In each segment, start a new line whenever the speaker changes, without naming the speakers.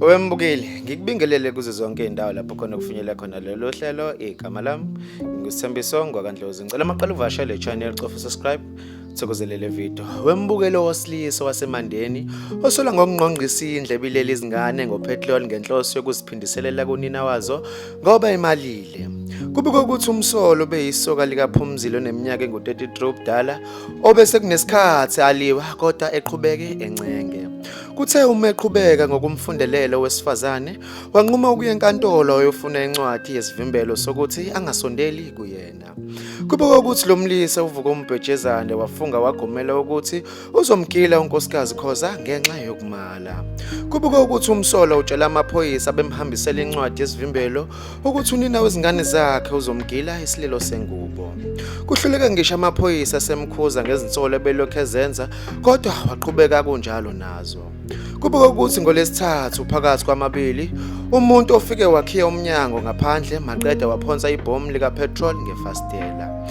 Wembukile, ngikubingelele kuzo zonke indawo lapho khona kufinyelela khona lelo hlelo igama lami ngusithembiso ngwakandlozi. Ngicela amaqala uvasha le channel cofa subscribe thokozelele video. Wembukelo wosilisa wasemandeni osola ngokungqongqisa indlebe ileli izingane ngopetrol ngenhloso yokuziphindiselela kunina wazo ngoba emalile. Kubikwa ukuthi umsolo beyisoka likaPhumzile oneminyaka engu-33 ubudala obese kunesikhathi aliwa kodwa eqhubeke encenge. Kuthe uma eqhubeka ngokumfundelela owesifazane wanquma ukuya enkantolo ayofuna incwadi yesivimbelo sokuthi angasondeli kuyena. Kubikwa ukuthi lo mlisa uvuka umbhejezane wafunga wagomela ukuthi uzomgila unkosikazi Khoza ngenxa yokumala. Kubikwa ukuthi umsolo utshela amaphoyisa bemhambisela incwadi yesivimbelo ukuthi unina wezingane zakhe uzomgila isililo sengubo. Kuhluleka ngisho amaphoyisa semkhuza ngezinsolo ebelokhu ezenza kodwa waqhubeka kunjalo nazo. Kubikwa ukuthi ngolesithathu phakathi kwamabili umuntu ofike wakhiya umnyango ngaphandle maqeda waphonsa ibhomu likapetrol ngefastela.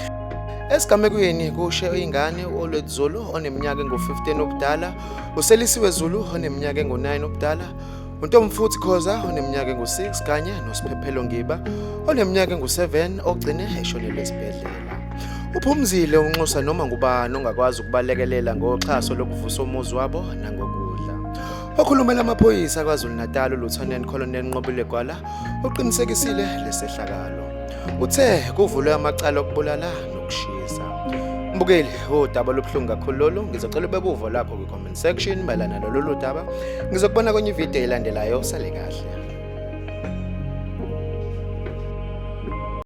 Esigamekweni kushe ingane uOlwethu oneminyaka engu-15 ubudala, uSelisiwe Zulu oneminyaka engu-9 ubudala, uNtomfuthi Khoza oneminyaka engu-6 kanye noSiphephelo Ngiba oneminyaka engu-7 ogcine eshonele esibhedlela. UPhumzile unxusa noma ngubani ongakwazi ukubalekelela ngoxhaso lokuvusa umuzi wabo nangokudla. Okhulumela amaphoyisa kwaZulu Natal uLieutenant Colonel Nqobile Gwala uqinisekisile lesehlakalo. Uthe kuvulwe amacala okubulala nokushisa. Mbukeli, udaba lobhlungu kakhulu lolu. Ngizocela ubeke uvo lapho ku-comment section mayelana nalolu daba. Ngizokubona kwenye ivideo elandelayo. Sale kahle.